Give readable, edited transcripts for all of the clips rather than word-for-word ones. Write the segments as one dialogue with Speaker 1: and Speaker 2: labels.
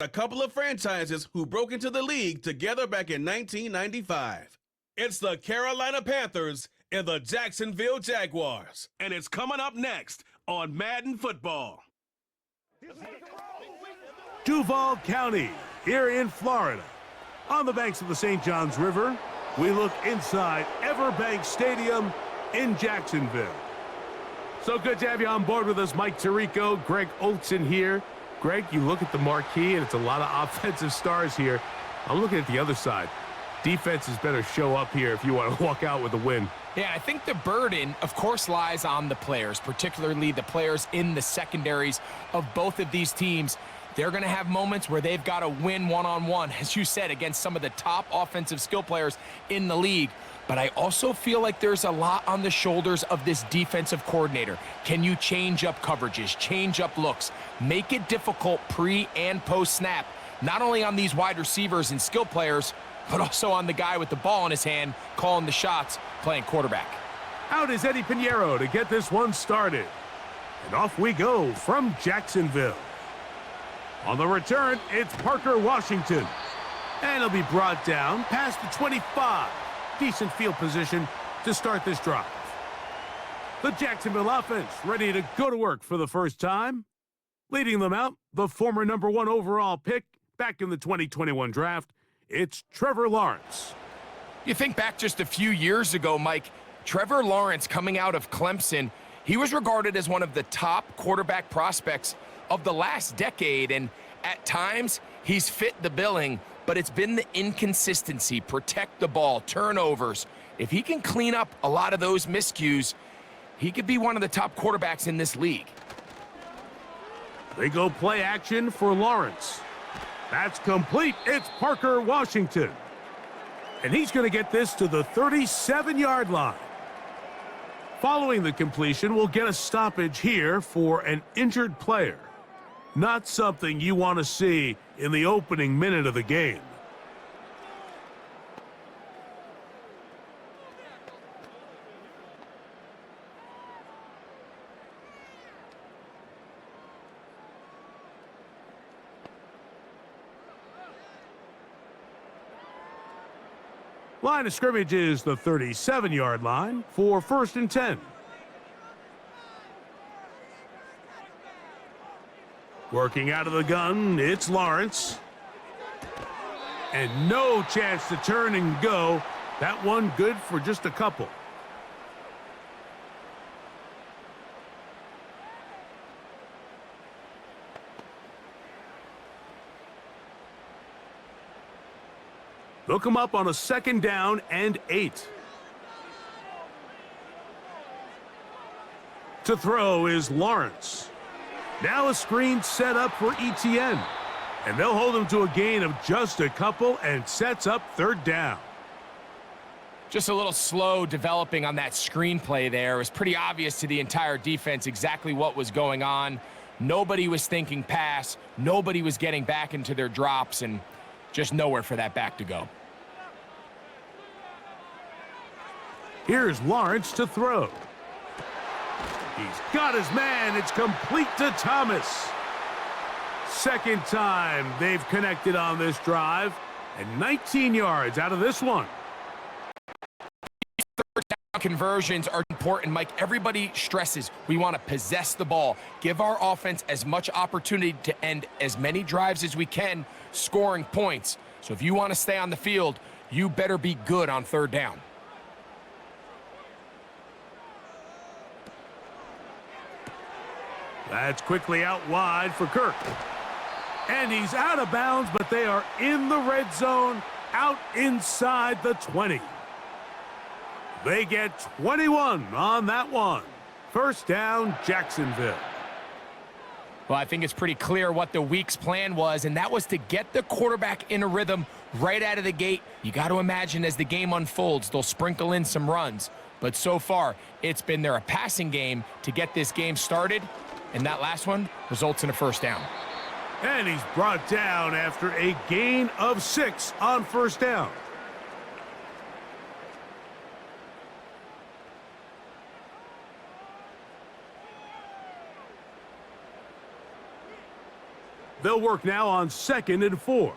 Speaker 1: a couple of franchises who broke into the league together back in 1995. It's the Carolina Panthers and the Jacksonville Jaguars. And it's coming up next on Madden Football.
Speaker 2: Duval County, here in Florida. On the banks of the St. Johns River, we look inside Everbank Stadium in Jacksonville. So good to have you on board with us, Mike Tirico, Greg Olson here. Greg, you look at the marquee, and it's a lot of offensive stars here. I'm looking at the other side. Defenses better show up here if you want to walk out with a win.
Speaker 3: Yeah, I think the burden, of course, lies on the players, particularly the players in the secondaries of both of these teams. They're going to have moments where they've got to win one-on-one, as you said, against some of the top offensive skill players in the league. But I also feel like there's a lot on the shoulders of this defensive coordinator. Can you change up coverages, change up looks, make it difficult pre- and post-snap, not only on these wide receivers and skill players, but also on the guy with the ball in his hand, calling the shots, playing quarterback.
Speaker 2: Out is Eddie Pinheiro to get this one started. And off we go from Jacksonville. On the return, it's Parker Washington. And he'll be brought down past the 25. Decent field position to start this drive. The Jacksonville offense ready to go to work for the first time. Leading them out, the former #1 overall pick back in the 2021 draft, it's Trevor Lawrence.
Speaker 3: You think back just a few years ago, Mike, Trevor Lawrence coming out of Clemson, he was regarded as one of the top quarterback prospects of the last decade, and at times he's fit the billing, but it's been the inconsistency, protect the ball, turnovers. If he can clean up a lot of those miscues, he could be one of the top quarterbacks in this league.
Speaker 2: They go play action for Lawrence. That's complete. It's Parker Washington. And he's going to get this to the 37-yard line. Following the completion, we'll get a stoppage here for an injured player. Not something you want to see in the opening minute of the game. Line of scrimmage is the 37-yard line for 1st and 10. Working out of the gun, it's Lawrence. And no chance to turn and go. That one good for just a couple. Look him up on a 2nd down and 8. To throw is Lawrence. Now a screen set up for ETN. And they'll hold him to a gain of just a couple and sets up 3rd down.
Speaker 3: Just a little slow developing on that screenplay there. It was pretty obvious to the entire defense exactly what was going on. Nobody was thinking pass. Nobody was getting back into their drops, and just nowhere for that back to go.
Speaker 2: Here's Lawrence to throw. He's got his man. It's complete to Thomas. 2nd time they've connected on this drive, and 19 yards out of this one.
Speaker 3: Third down conversions are important, Mike. Everybody stresses we want to possess the ball, give our offense as much opportunity to end as many drives as we can, scoring points. So if you want to stay on the field, you better be good on 3rd down.
Speaker 2: That's quickly out wide for Kirk. And he's out of bounds, but they are in the red zone, out inside the 20. They get 21 on that one. 1st down, Jacksonville.
Speaker 3: Well, I think it's pretty clear what the week's plan was, and that was to get the quarterback in a rhythm right out of the gate. You got to imagine as the game unfolds, they'll sprinkle in some runs. But so far, it's been a passing game to get this game started, and that last one results in a 1st down.
Speaker 2: And he's brought down after a gain of 6 on 1st down. They'll work now on 2nd and 4.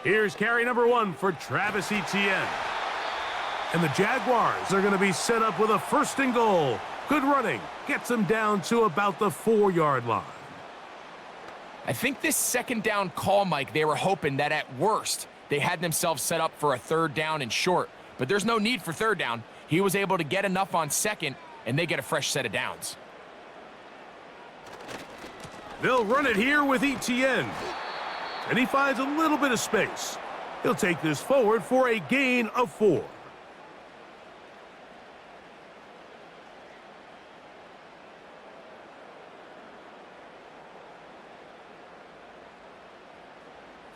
Speaker 2: Here's carry number 1 for Travis Etienne. And the Jaguars are going to be set up with a 1st and goal. Good running. Gets them down to about the 4-yard line.
Speaker 3: I think this 2nd down call, Mike, they were hoping that at worst they had themselves set up for a 3rd down and short. But there's no need for 3rd down. He was able to get enough on 2nd, and they get a fresh set of downs.
Speaker 2: They'll run it here with Etienne. And he finds a little bit of space. He'll take this forward for a gain of 4.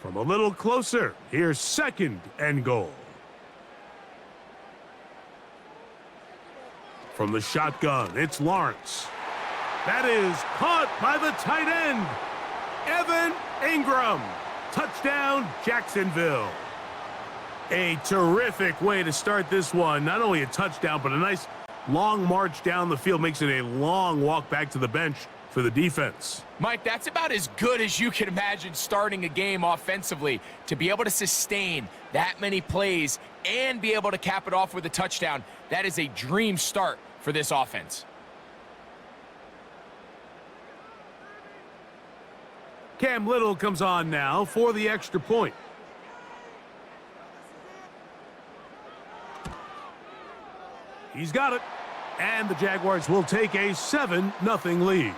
Speaker 2: From a little closer, here's 2nd and goal. From the shotgun, it's Lawrence. That is caught by the tight end, Evan Ingram. Touchdown, Jacksonville. A terrific way to start this one. Not only a touchdown, but a nice long march down the field. Makes it a long walk back to the bench for the defense.
Speaker 3: Mike, that's about as good as you can imagine starting a game offensively. To be able to sustain that many plays and be able to cap it off with a touchdown, that is a dream start for this offense.
Speaker 2: Cam Little comes on now for the extra point. He's got it. And the Jaguars will take a 7-0 lead.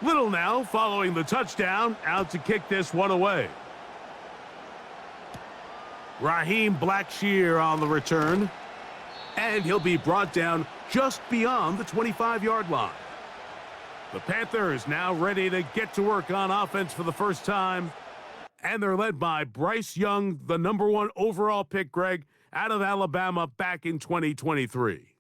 Speaker 2: Little now following the touchdown, out to kick this one away. Raheem Blackshear on the return. And he'll be brought down just beyond the 25-yard line. The Panthers now ready to get to work on offense for the first time. And they're led by Bryce Young, the #1 overall pick, Greg, out of Alabama back in 2023.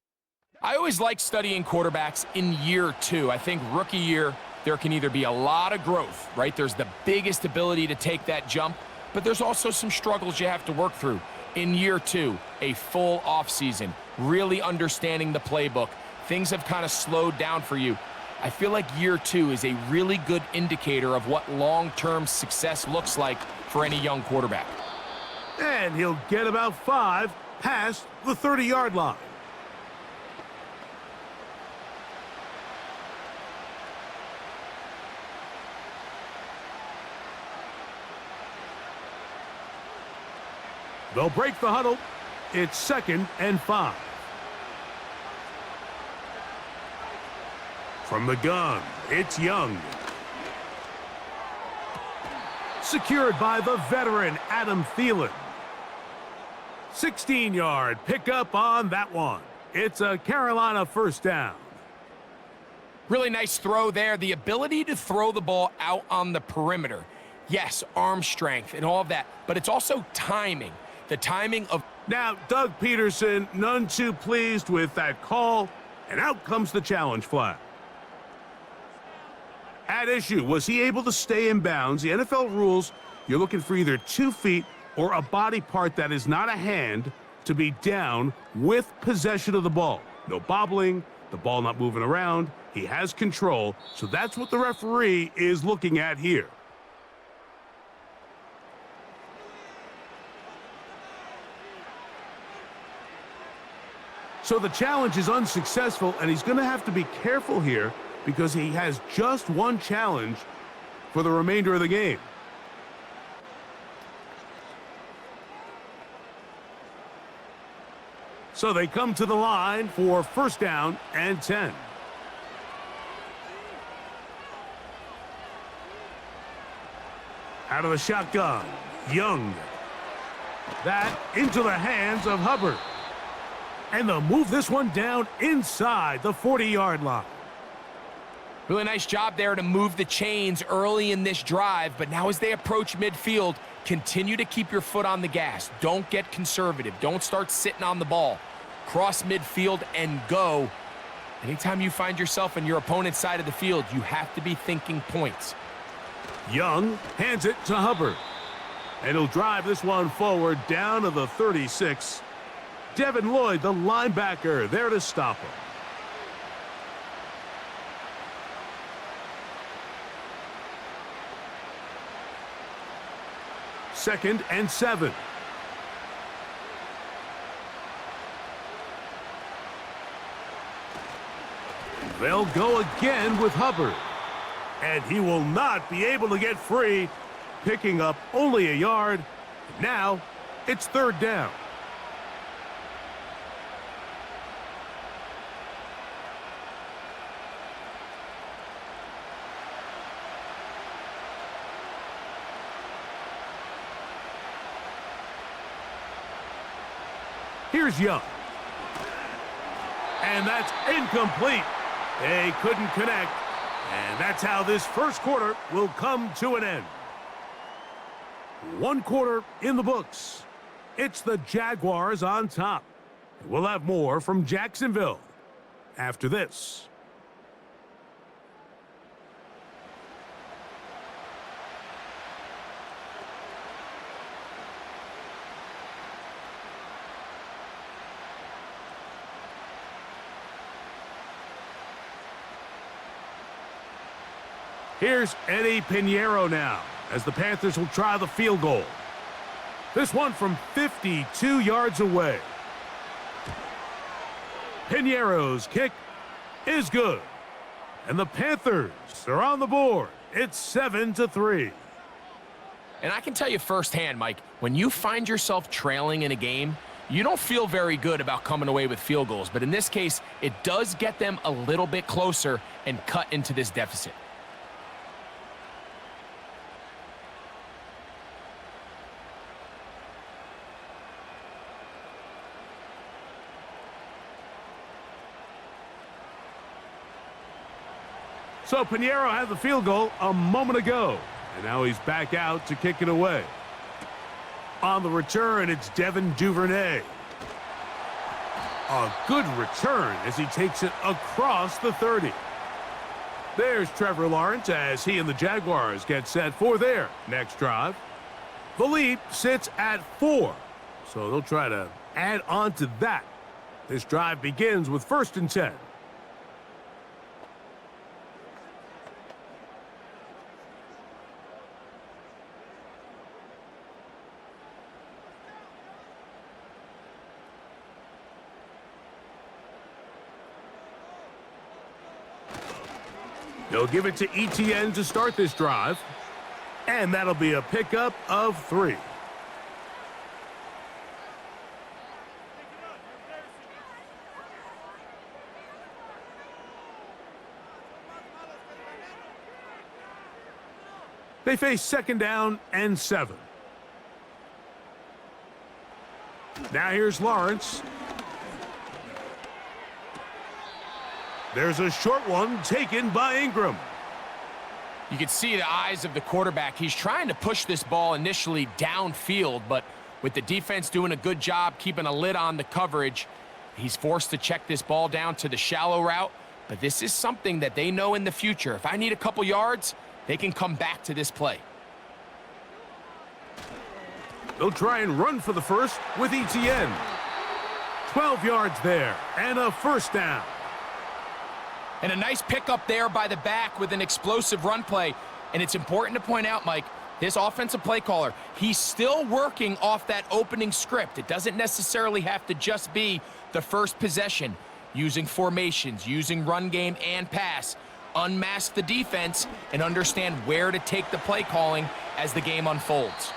Speaker 3: I always like studying quarterbacks in year 2. I think rookie year, there can either be a lot of growth, right? There's the biggest ability to take that jump, but there's also some struggles you have to work through. In year 2, a full offseason, really understanding the playbook. Things have kind of slowed down for you. I feel like year 2 is a really good indicator of what long-term success looks like for any young quarterback.
Speaker 2: And he'll get about 5 past the 30-yard line. They'll break the huddle. It's 2nd and 5. From the gun, it's Young. Secured by the veteran, Adam Thielen. 16-yard pickup on that one. It's a Carolina 1st down.
Speaker 3: Really nice throw there. The ability to throw the ball out on the perimeter. Yes, arm strength and all of that, but it's also timing. The timing of...
Speaker 2: Now, Doug Peterson, none too pleased with that call, and out comes the challenge flag. At issue, was he able to stay in bounds? The NFL rules, you're looking for either 2 feet or a body part that is not a hand to be down with possession of the ball. No bobbling, the ball not moving around. He has control, so that's what the referee is looking at here. So the challenge is unsuccessful, and he's going to have to be careful here because he has just one challenge for the remainder of the game. So they come to the line for 1st down and 10. Out of the shotgun, Young. That into the hands of Hubbard. And they'll move this one down inside the 40-yard line.
Speaker 3: Really nice job there to move the chains early in this drive, but now as they approach midfield, continue to keep your foot on the gas. Don't get conservative. Don't start sitting on the ball. Cross midfield and go. Anytime you find yourself on your opponent's side of the field, you have to be thinking points.
Speaker 2: Young hands it to Hubbard. And he'll drive this one forward down to the 36. Devin Lloyd, the linebacker, there to stop him. Second and 7. They'll go again with Hubbard. And he will not be able to get free, picking up only a yard. Now it's third down. Here's Young. And that's incomplete. They couldn't connect. And that's how this first quarter will come to an end. One quarter in the books. It's the Jaguars on top. We'll have more from Jacksonville after this. Here's Eddie Pinheiro now, as the Panthers will try the field goal. This one from 52 yards away. Pinheiro's kick is good. And the Panthers are on the board. It's 7-3.
Speaker 3: And I can tell you firsthand, Mike, when you find yourself trailing in a game, you don't feel very good about coming away with field goals. But in this case, it does get them a little bit closer and cut into this deficit.
Speaker 2: So Pinheiro had the field goal a moment ago, and now he's back out to kick it away. On the return, it's Devin Duvernay. A good return as he takes it across the 30. There's Trevor Lawrence as he and the Jaguars get set for their next drive. The lead sits at 4, so they'll try to add on to that. This drive begins with 1st and 10. They'll give it to Etienne to start this drive. And that'll be a pickup of 3. They face 2nd down and 7. Now here's Lawrence. There's a short one taken by Ingram.
Speaker 3: You can see the eyes of the quarterback. He's trying to push this ball initially downfield, but with the defense doing a good job keeping a lid on the coverage, he's forced to check this ball down to the shallow route. But this is something that they know in the future. If I need a couple yards, they can come back to this play.
Speaker 2: They'll try and run for the first with Etienne. 12 yards there and a 1st down.
Speaker 3: And a nice pickup there by the back with an explosive run play. And it's important to point out, Mike, this offensive play caller, he's still working off that opening script. It doesn't necessarily have to just be the first possession. Using formations, using run game and pass. Unmask the defense and understand where to take the play calling as the game unfolds.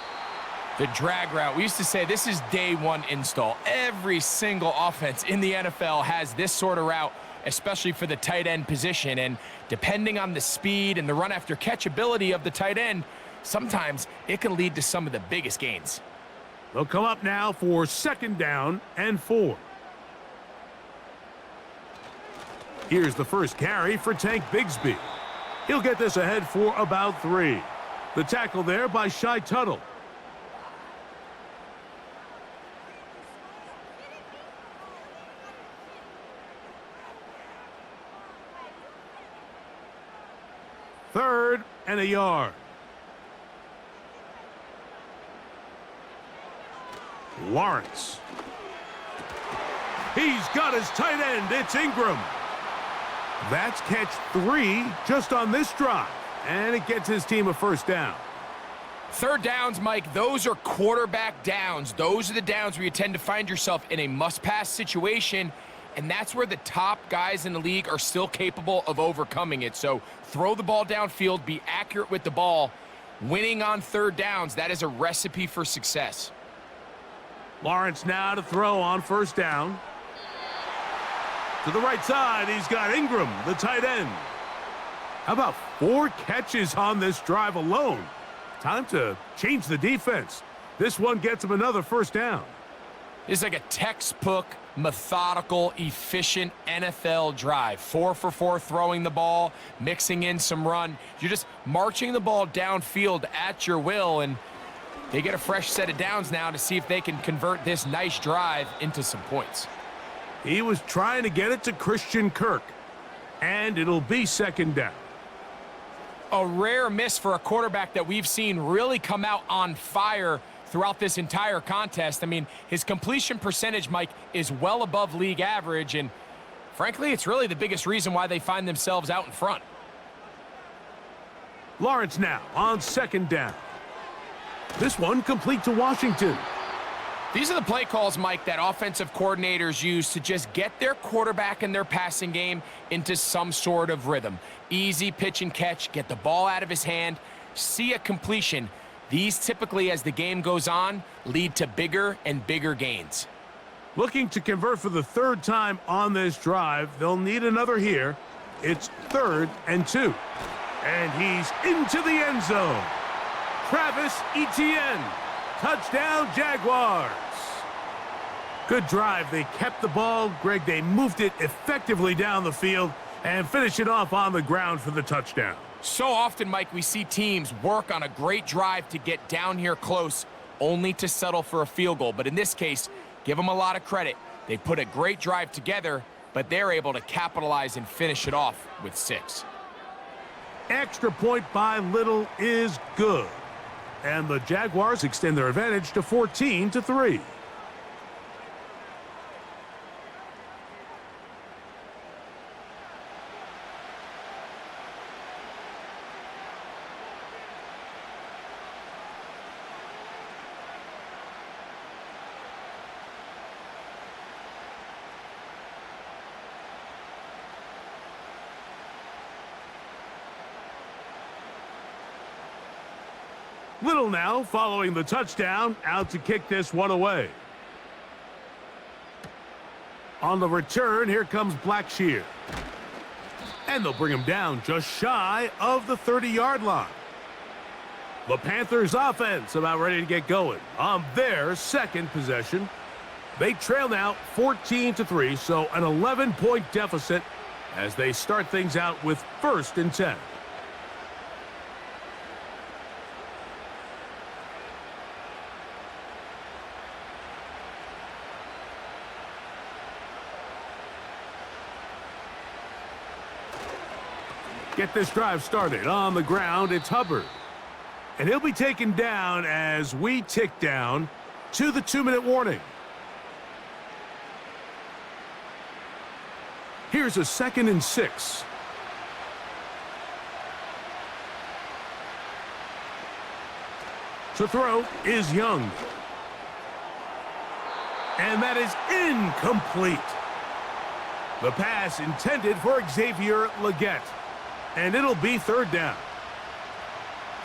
Speaker 3: The drag route, we used to say this is day 1 install. Every single offense in the NFL has this sort of route, especially for the tight end position. And depending on the speed and the run after catch ability of the tight end, sometimes it can lead to some of the biggest gains.
Speaker 2: They'll come up now for 2nd down and 4. Here's the first carry for Tank Bigsby. He'll get this ahead for about 3. The tackle there by Shy Tuttle. Third and a yard. Lawrence. He's got his tight end. It's Ingram. That's catch 3 just on this drive, and it gets his team a first down.
Speaker 3: Third downs, Mike, those are quarterback downs. Those are the downs where you tend to find yourself in a must-pass situation, and that's where the top guys in the league are still capable of overcoming it. So throw the ball downfield, be accurate with the ball. Winning on third downs, that is a recipe for success.
Speaker 2: Lawrence now to throw on first down. To the right side, he's got Ingram, the tight end. How about 4 catches on this drive alone? Time to change the defense. This one gets him another first down.
Speaker 3: It's like a textbook, methodical, efficient NFL drive. 4 for 4 throwing the ball, mixing in some run. You're just marching the ball downfield at your will, and they get a fresh set of downs now to see if they can convert this nice drive into some points.
Speaker 2: He was trying to get it to Christian Kirk, and it'll be second down.
Speaker 3: A rare miss for a quarterback that we've seen really come out on fire throughout this entire contest. I mean, his completion percentage, Mike, is well above league average, and frankly, it's really the biggest reason why they find themselves out in front.
Speaker 2: Lawrence now on second down. This one complete to Washington.
Speaker 3: These are the play calls, Mike, that offensive coordinators use to just get their quarterback and their passing game into some sort of rhythm. Easy pitch and catch, get the ball out of his hand, see a completion. These typically, as the game goes on, lead to bigger and bigger gains.
Speaker 2: Looking to convert for the third time on this drive. They'll need another here. It's 3rd and 2. And he's into the end zone. Travis Etienne. Touchdown, Jaguars. Good drive. They kept the ball. Greg, they moved it effectively down the field and finish it off on the ground for the touchdown.
Speaker 3: So often, Mike, we see teams work on a great drive to get down here close, only to settle for a field goal. But in this case, give them a lot of credit. They put a great drive together, but they're able to capitalize and finish it off with 6.
Speaker 2: Extra point by Little is good. And the Jaguars extend their advantage to 14-3. Little now following the touchdown, out to kick this one away. On the return, here comes Blackshear. And they'll bring him down just shy of the 30-yard line. The Panthers offense about ready to get going on their second possession. They trail now 14-3, so an 11-point deficit as they start things out with 1st and 10. Get this drive started on the ground. It's Hubbard. And he'll be taken down as we tick down to the 2-minute warning. Here's a 2nd and 6. To throw is Young. And that is incomplete. The pass intended for Xavier Legette. And it'll be 3rd down.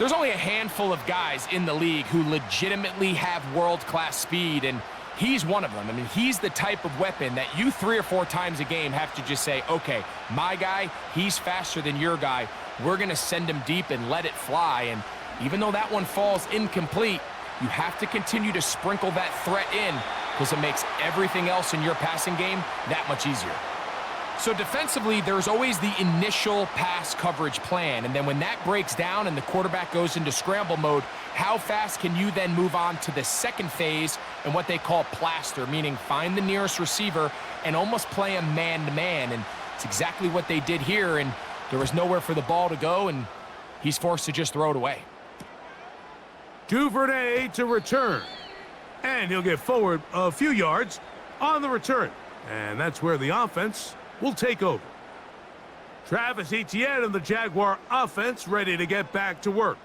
Speaker 3: There's only a handful of guys in the league who legitimately have world-class speed, and he's one of them. I mean, he's the type of weapon that you 3 or 4 times a game have to just say, okay, my guy, he's faster than your guy. We're going to send him deep and let it fly. And even though that one falls incomplete, you have to continue to sprinkle that threat in because it makes everything else in your passing game that much easier. So defensively, there's always the initial pass coverage plan, and then when that breaks down and the quarterback goes into scramble mode, how fast can you then move on to the second phase and what they call plaster, meaning find the nearest receiver and almost play a man-to-man, and it's exactly what they did here, and there was nowhere for the ball to go, and he's forced to just throw it away.
Speaker 2: Duvernay to return, and he'll get forward a few yards on the return, and that's where the offense will take over. Travis Etienne and the Jaguar offense ready to get back to work.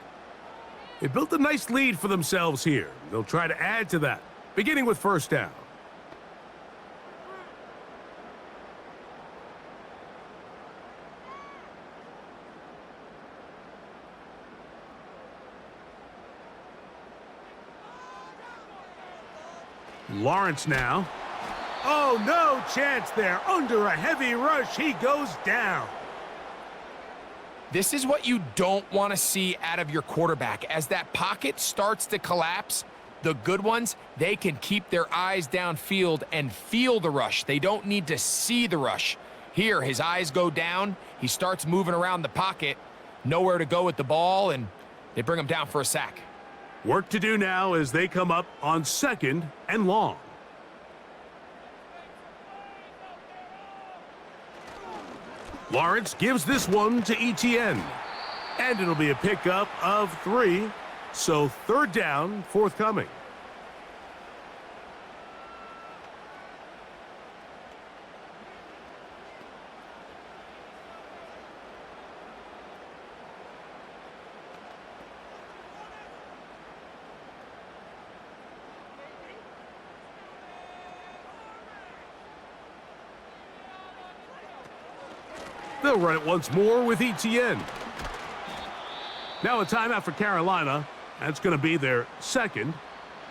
Speaker 2: They built a nice lead for themselves here. They'll try to add to that, beginning with first down. Lawrence now. Oh, no chance there. Under a heavy rush, he goes down.
Speaker 3: This is what you don't want to see out of your quarterback. As that pocket starts to collapse, the good ones, they can keep their eyes downfield and feel the rush. They don't need to see the rush. Here, his eyes go down. He starts moving around the pocket. Nowhere to go with the ball, and they bring him down for a sack.
Speaker 2: Work to do now as they come up on 2nd and long. Lawrence gives this one to Etienne. And it'll be a pickup of 3. So 3rd down forthcoming. They'll run it once more with Etienne. Now a timeout for Carolina. That's going to be their 2nd.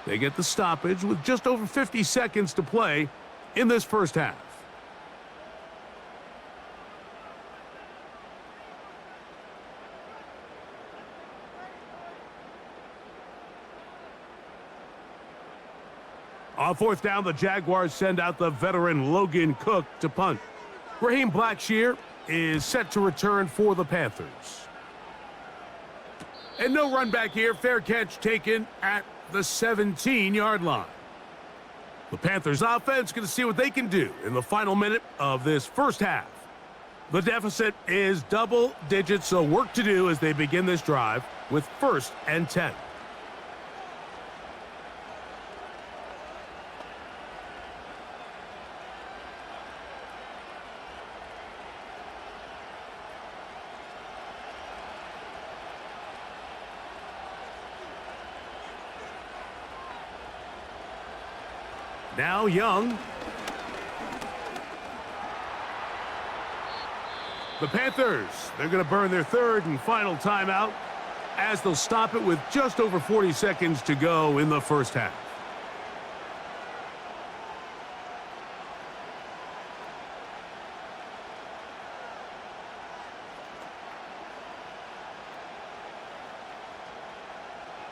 Speaker 2: They get the stoppage with just over 50 seconds to play in this first half. On 4th down, the Jaguars send out the veteran Logan Cook to punt. Raheem Blackshear is set to return for the Panthers. And no run back here. Fair catch taken at the 17-yard line. The Panthers offense going to see what they can do in the final minute of this first half. The deficit is double digits, so work to do as they begin this drive with 1st and 10. Now Young. The Panthers, they're going to burn their 3rd and final timeout as they'll stop it with just over 40 seconds to go in the first half.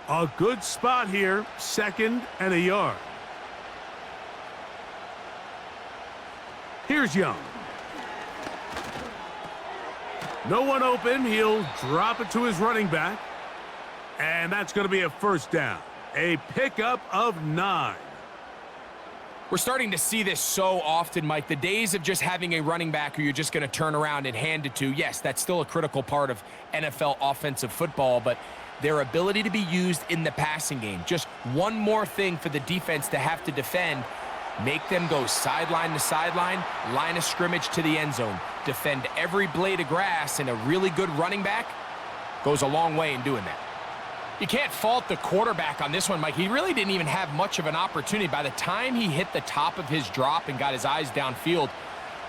Speaker 2: A good spot here, 2nd and a yard. Here's Young. No one open. He'll drop it to his running back. And that's going to be a 1st down. A pickup of 9.
Speaker 3: We're starting to see this so often, Mike. The days of just having a running back who you're just going to turn around and hand it to, yes, that's still a critical part of NFL offensive football, but their ability to be used in the passing game, just one more thing for the defense to have to defend. Make them go sideline to sideline, line of scrimmage to the end zone. Defend every blade of grass, and a really good running back goes a long way in doing that. You can't fault the quarterback on this one, Mike. He really didn't even have much of an opportunity. By the time he hit the top of his drop and got his eyes downfield,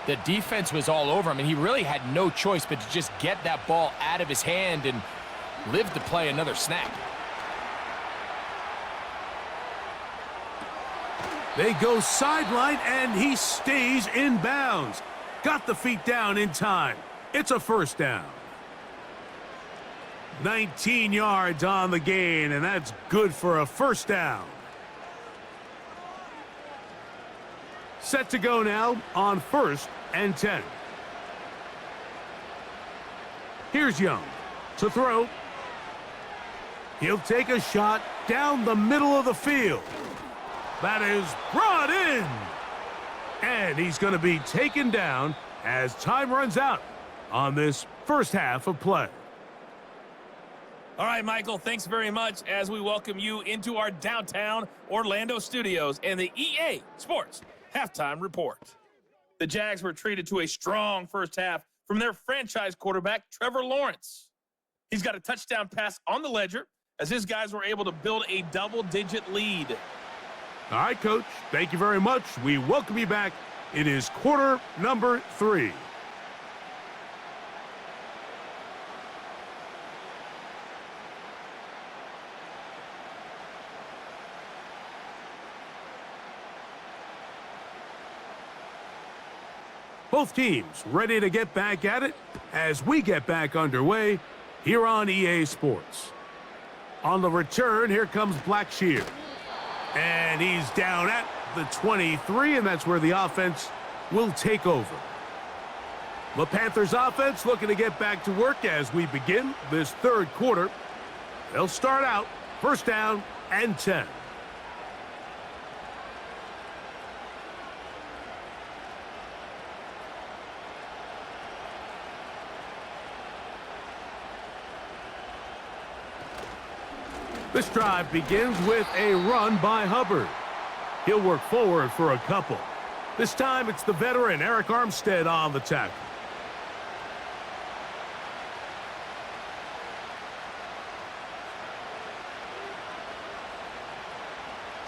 Speaker 3: the defense was all over him, and he really had no choice but to just get that ball out of his hand and live to play another snap.
Speaker 2: They go sideline, and he stays in bounds. Got the feet down in time. It's a 1st down. 19 yards on the gain, and that's good for a 1st down. Set to go now on 1st and 10. Here's Young to throw. He'll take a shot down the middle of the field. That is brought in. And he's going to be taken down as time runs out on this first half of play.
Speaker 4: All right, Michael, thanks very much as we welcome you into our downtown Orlando studios and the EA Sports Halftime Report. The Jags were treated to a strong first half from their franchise quarterback, Trevor Lawrence. He's got a touchdown pass on the ledger as his guys were able to build a double-digit lead.
Speaker 2: All right, Coach, thank you very much. We welcome you back. It is quarter number 3. Both teams ready to get back at it as we get back underway here on EA Sports. On the return, here comes Blackshear. And he's down at the 23, and that's where the offense will take over. The Panthers offense looking to get back to work as we begin this third quarter. They'll start out first down and 10. This drive begins with a run by Hubbard. He'll work forward for a couple. This time it's the veteran Eric Armstead on the tackle.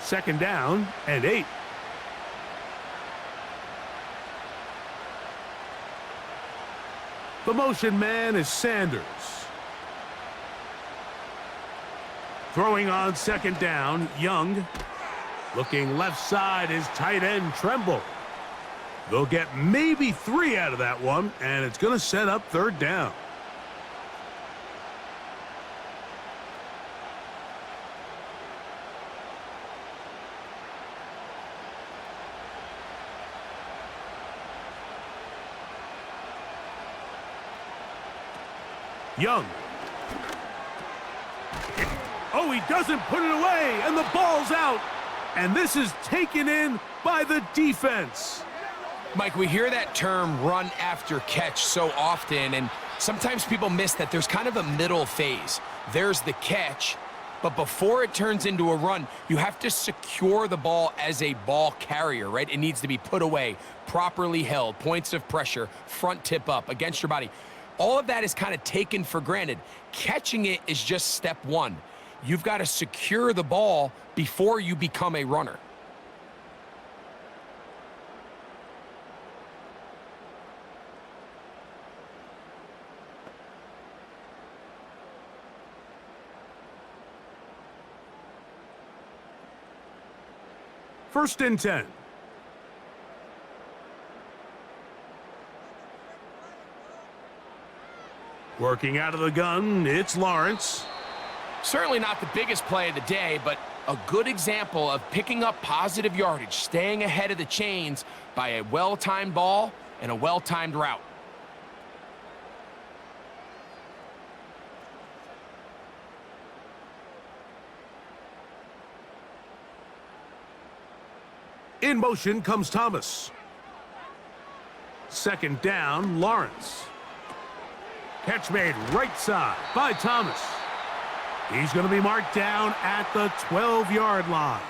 Speaker 2: Second down and 8. The motion man is Sanders. Throwing on second down, Young. Looking left side is tight end Tremble. They'll get maybe 3 out of that one, and it's going to set up third down. Young. Oh, he doesn't put it away, and the ball's out. And this is taken in by the defense.
Speaker 3: Mike, we hear that term run after catch so often, and sometimes people miss that there's kind of a middle phase. There's the catch, but before it turns into a run, you have to secure the ball as a ball carrier, right? It needs to be put away, properly held, points of pressure, front tip up against your body. All of that is kind of taken for granted. Catching it is just step one. You've got to secure the ball before you become a runner.
Speaker 2: First and 10. Working out of the gun, it's Lawrence.
Speaker 3: Certainly not the biggest play of the day, but a good example of picking up positive yardage, staying ahead of the chains by a well-timed ball and a well-timed route.
Speaker 2: In motion comes Thomas. Second down, Lawrence. Catch made right side by Thomas. He's going to be marked down at the 12-yard line.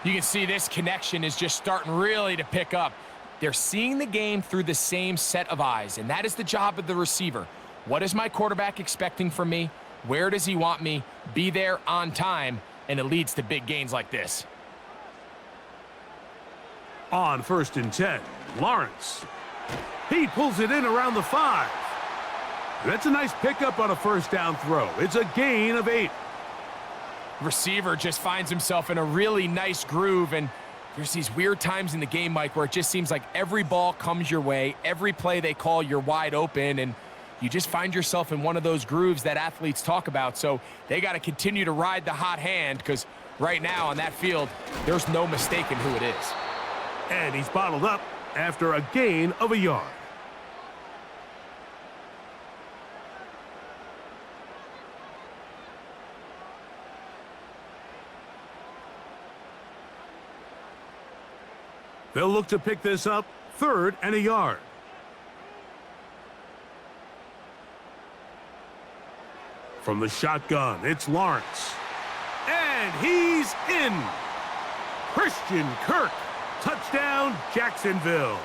Speaker 3: You can see this connection is just starting really to pick up. They're seeing the game through the same set of eyes, and that is the job of the receiver. What is my quarterback expecting from me? Where does he want me? Be there on time, and it leads to big gains like this.
Speaker 2: On first and 10, Lawrence. He pulls it in around the 5. That's a nice pickup on a first down throw. It's a gain of 8.
Speaker 3: Receiver just finds himself in a really nice groove, and there's these weird times in the game, Mike, where it just seems like every ball comes your way, every play they call, you're wide open, and you just find yourself in one of those grooves that athletes talk about. So they got to continue to ride the hot hand, because right now on that field, there's no mistaking who it is.
Speaker 2: And he's bottled up after a gain of a yard. They'll look to pick this up 3rd and a yard. From the shotgun, it's Lawrence. And he's in. Christian Kirk. Touchdown, Jacksonville.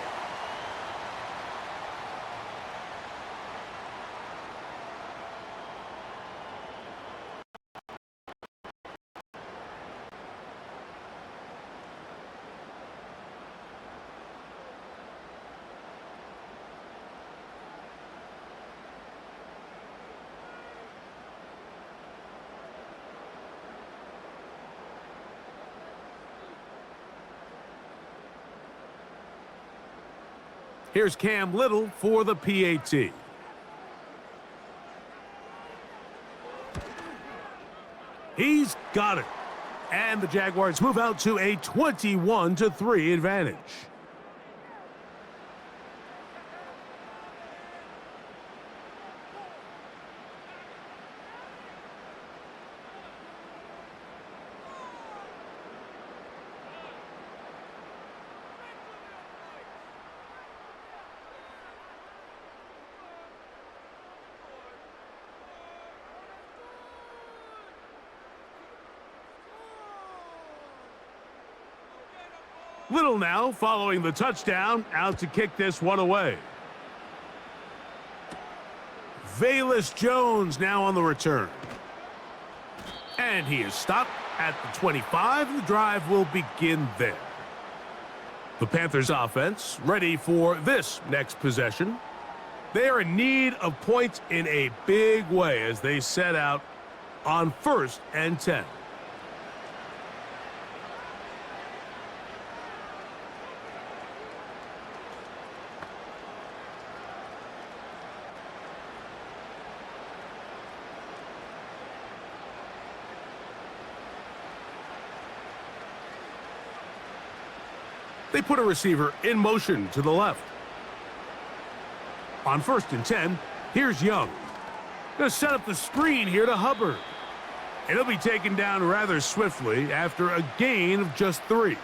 Speaker 2: Here's Cam Little for the PAT. He's got it. And the Jaguars move out to a 21-3 advantage. Little now following the touchdown, out to kick this one away. Velus Jones now on the return. And he is stopped at the 25, and the drive will begin there. The Panthers offense ready for this next possession. They are in need of points in a big way as they set out on 1st and 10. They put a receiver in motion to the left. On 1st and 10, here's Young. Going to set up the screen here to Hubbard. And he'll be taken down rather swiftly after a gain of just 3.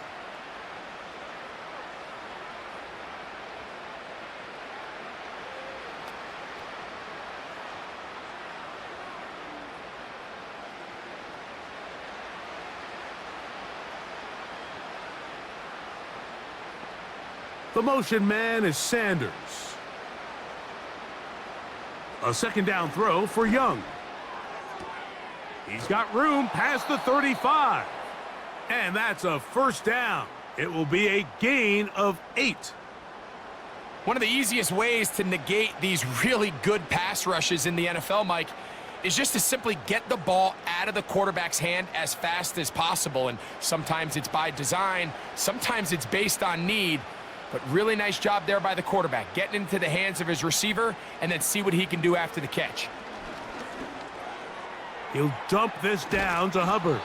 Speaker 2: The motion man is Sanders. A 2nd down throw for Young. He's got room past the 35. And that's a 1st down. It will be a gain of 8.
Speaker 3: One of the easiest ways to negate these really good pass rushes in the NFL, Mike, is just to simply get the ball out of the quarterback's hand as fast as possible. And sometimes it's by design, sometimes it's based on need. But really nice job there by the quarterback, getting into the hands of his receiver and then see what he can do after the catch.
Speaker 2: He'll dump this down to Hubbard.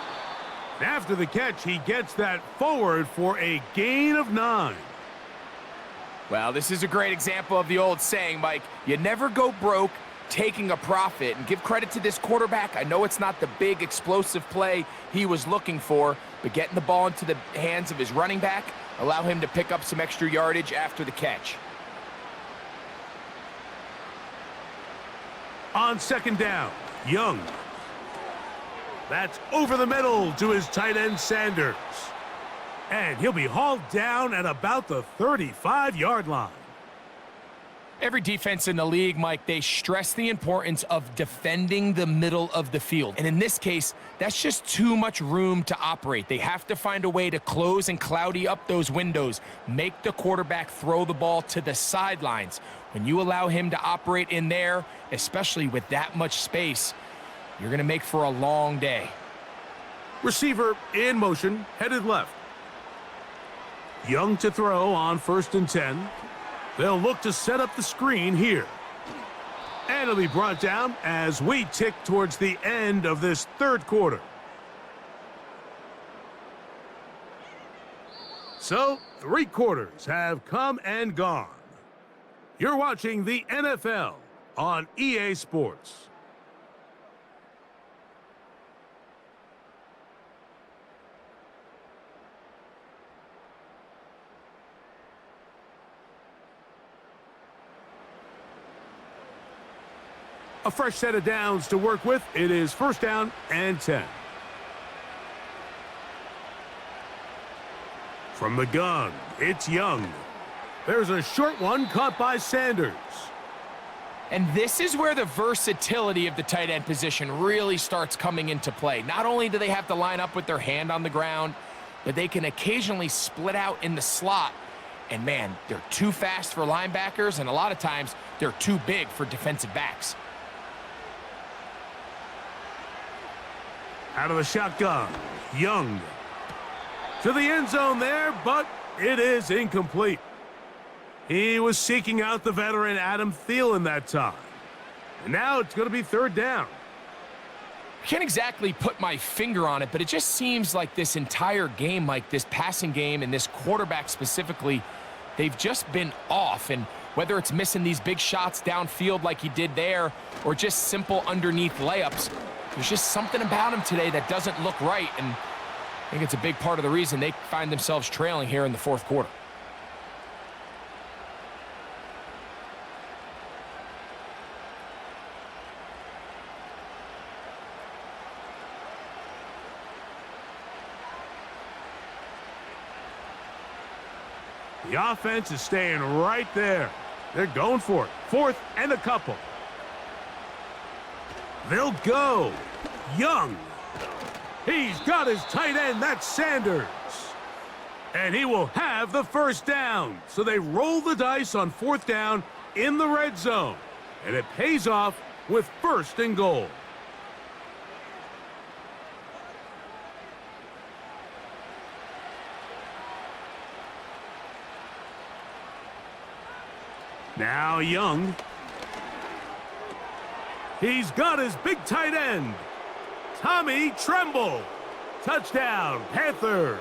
Speaker 2: After the catch, he gets that forward for a gain of 9.
Speaker 3: Well, this is a great example of the old saying, Mike, you never go broke taking a profit. And give credit to this quarterback. I know it's not the big explosive play he was looking for, but getting the ball into the hands of his running back, allow him to pick up some extra yardage after the catch.
Speaker 2: On 2nd down, Young. That's over the middle to his tight end Sanders. And he'll be hauled down at about the 35-yard line.
Speaker 3: Every defense in the league, Mike, they stress the importance of defending the middle of the field. And in this case, that's just too much room to operate. They have to find a way to close and cloudy up those windows, make the quarterback throw the ball to the sidelines. When you allow him to operate in there, especially with that much space, you're going to make for a long day.
Speaker 2: Receiver in motion, headed left. Young to throw on 1st and 10. They'll look to set up the screen here. And it'll be brought down as we tick towards the end of this 3rd quarter. So, 3 quarters have come and gone. You're watching the NFL on EA Sports. A fresh set of downs to work with. It is 1st down and 10. From the gun, it's Young. There's a short one caught by Sanders.
Speaker 3: And this is where the versatility of the tight end position really starts coming into play. Not only do they have to line up with their hand on the ground, but they can occasionally split out in the slot. And man, they're too fast for linebackers, and a lot of times they're too big for defensive backs.
Speaker 2: Out of the shotgun, Young. To the end zone there, but it is incomplete. He was seeking out the veteran Adam Thielen that time. And now it's going to be 3rd down.
Speaker 3: I can't exactly put my finger on it, but it just seems like this entire game, like this passing game and this quarterback specifically, they've just been off. And whether it's missing these big shots downfield like he did there or just simple underneath layups, there's just something about him today that doesn't look right. And I think it's a big part of the reason they find themselves trailing here in the 4th quarter.
Speaker 2: The offense is staying right there. They're going for it. 4th and a couple. They'll go. Young. He's got his tight end. That's Sanders. And he will have the 1st down. So they roll the dice on 4th down in the red zone. And it pays off with 1st and goal. Now Young. He's got his big tight end, Tommy Tremble. Touchdown, Panthers.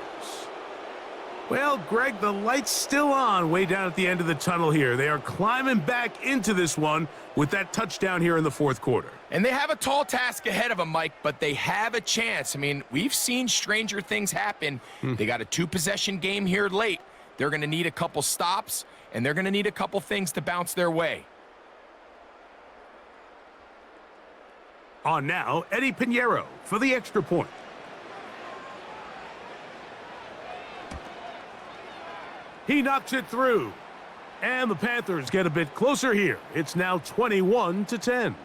Speaker 2: Well, Greg, the light's still on way down at the end of the tunnel here. They are climbing back into this one with that touchdown here in the 4th quarter.
Speaker 3: And they have a tall task ahead of them, Mike, but they have a chance. I mean, we've seen stranger things happen. They got a 2-possession game here late. They're going to need a couple stops, and they're going to need a couple things to bounce their way.
Speaker 2: On now, Eddie Pinheiro for the extra point. He knocks it through. And the Panthers get a bit closer here. It's now 21-10.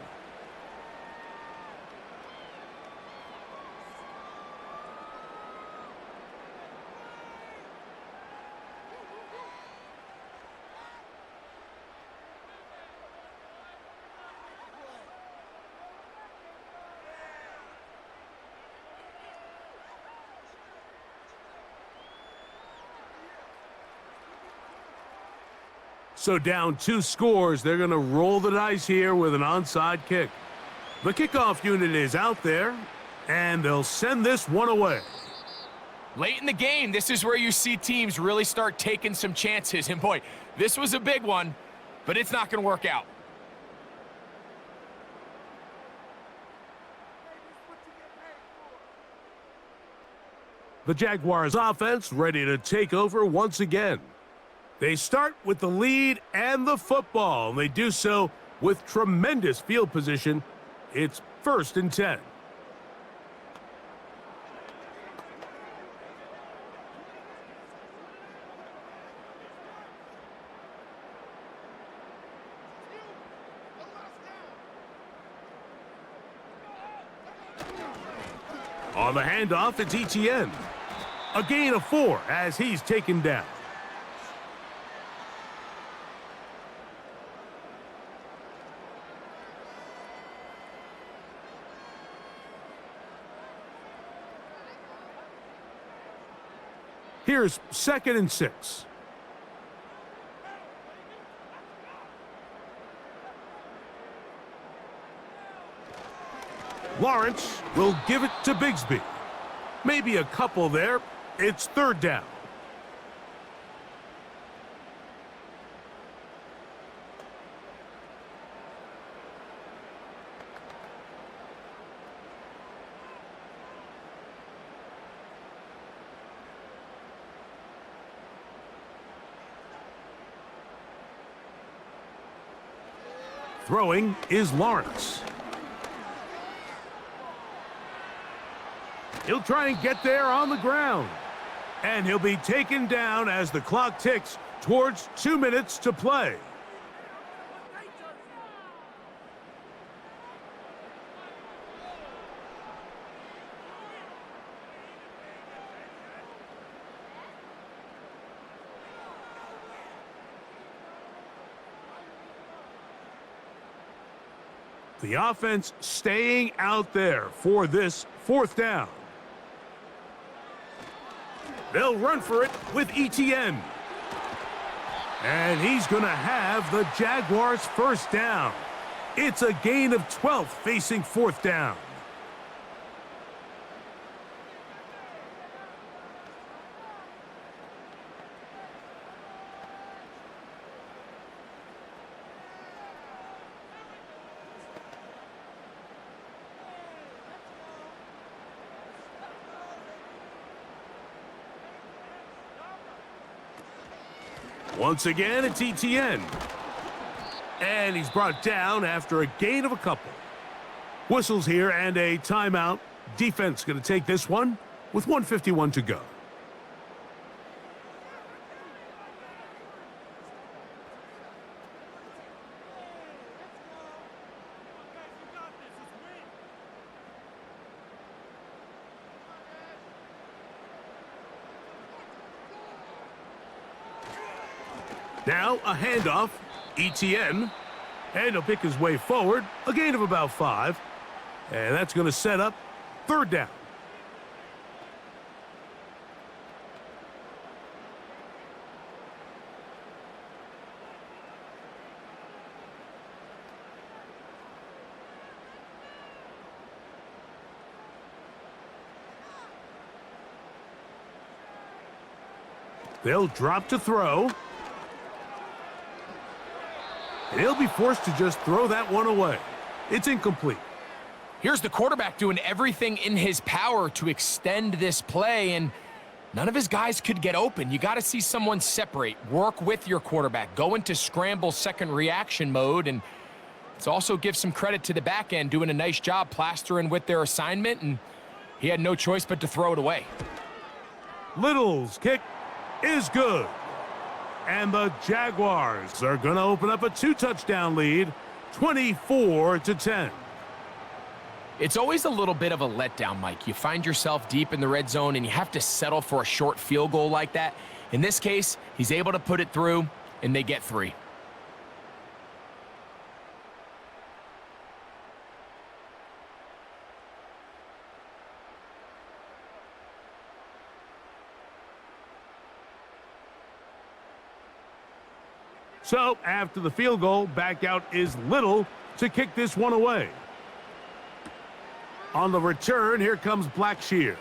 Speaker 2: So down 2 scores, they're going to roll the dice here with an onside kick. The kickoff unit is out there, and they'll send this one away.
Speaker 3: Late in the game, this is where you see teams really start taking some chances. And boy, this was a big one, but it's not going to work out.
Speaker 2: The Jaguars offense ready to take over once again. They start with the lead and the football, and they do so with tremendous field position. It's 1st and 10. On the handoff, it's Etienne. A gain of 4 as he's taken down. Here's 2nd and 6. Lawrence will give it to Bigsby. Maybe a couple there. It's 3rd down. Throwing is Lawrence. He'll try and get there on the ground. And he'll be taken down as the clock ticks towards 2 minutes to play. The offense staying out there for this 4th down. They'll run for it with ETN. And he's going to have the Jaguars' 1st down. It's a gain of 12 facing 4th down. Once again, it's ETN. And he's brought down after a gain of a couple. Whistles here and a timeout. Defense going to take this one with 1:51 to go. Now a handoff, ETN, and he'll pick his way forward, a gain of about 5, and that's going to set up 3rd down. They'll drop to throw. And he'll be forced to just throw that one away. It's incomplete.
Speaker 3: Here's the quarterback doing everything in his power to extend this play, and none of his guys could get open. You got to see someone separate, work with your quarterback, go into scramble second reaction mode, and it's also give some credit to the back end doing a nice job plastering with their assignment, and he had no choice but to throw it away.
Speaker 2: Little's kick is good. And the Jaguars are going to open up a 2-touchdown lead, 24-10.
Speaker 3: It's always a little bit of a letdown, Mike. You find yourself deep in the red zone and you have to settle for a short field goal like that. In this case, he's able to put it through, and they get 3.
Speaker 2: So, after the field goal, back out is Little to kick this one away. On the return, here comes Blackshear.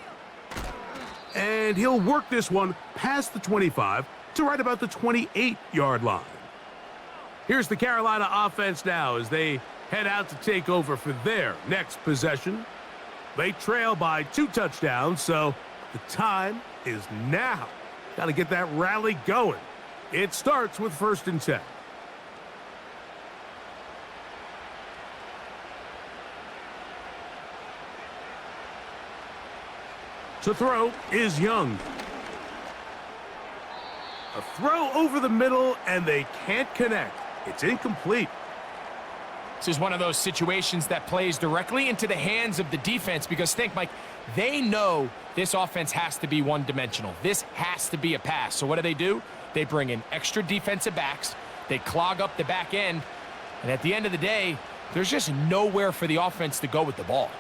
Speaker 2: And he'll work this one past the 25 to right about the 28-yard line. Here's the Carolina offense now as they head out to take over for their next possession. They trail by 2 touchdowns, so the time is now. Got to get that rally going. It starts with 1st and 10. To throw is Young. A throw over the middle, and they can't connect. It's incomplete.
Speaker 3: This is one of those situations that plays directly into the hands of the defense because think, Mike, they know this offense has to be one-dimensional. This has to be a pass. So what do? They bring in extra defensive backs. They clog up the back end. And at the end of the day, there's just nowhere for the offense to go with the ball.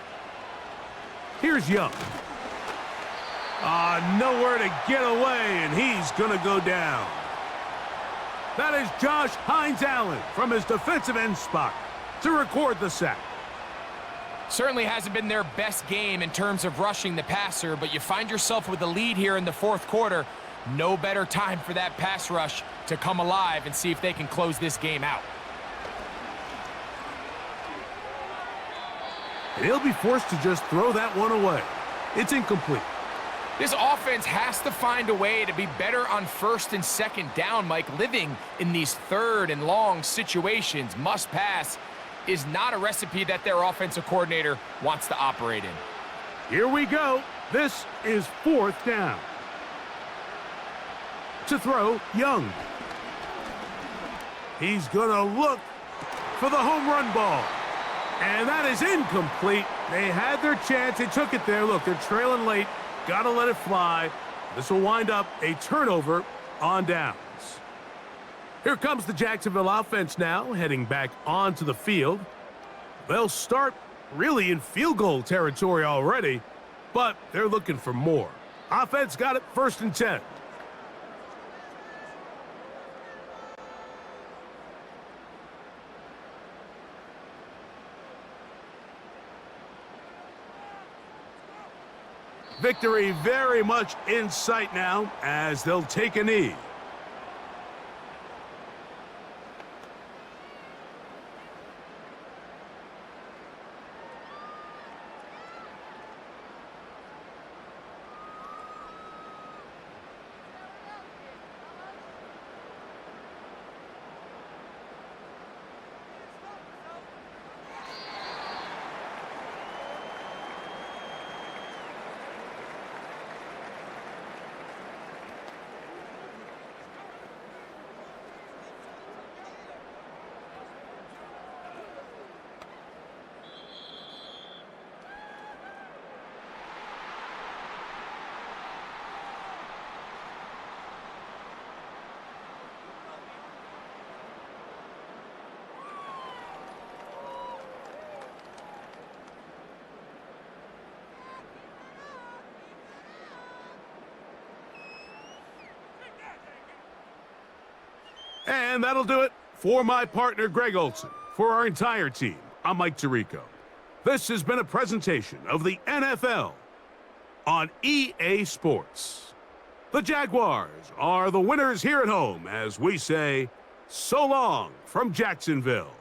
Speaker 2: Here's Young. Nowhere to get away, and he's going to go down. That is Josh Hines-Allen from his defensive end spot to record the sack.
Speaker 3: Certainly hasn't been their best game in terms of rushing the passer, but you find yourself with a lead here in the 4th quarter. No better time for that pass rush to come alive and see if they can close this game out.
Speaker 2: And he'll be forced to just throw that one away. It's incomplete.
Speaker 3: This offense has to find a way to be better on first and second down, Mike. Living in these third and long situations, must pass, is not a recipe that their offensive coordinator wants to operate in.
Speaker 2: Here we go. This is 4th down. To throw, Young. He's going to look for the home run ball. And that is incomplete. They had their chance. They took it there. Look, they're trailing late. Got to let it fly. This will wind up a turnover on downs. Here comes the Jacksonville offense now, heading back onto the field. They'll start really in field goal territory already, but they're looking for more. Offense got it, 1st and 10. Victory very much in sight now as they'll take a knee. And that'll do it for my partner, Greg Olson. For our entire team, I'm Mike Tirico. This has been a presentation of the NFL on EA Sports. The Jaguars are the winners here at home as we say, so long from Jacksonville.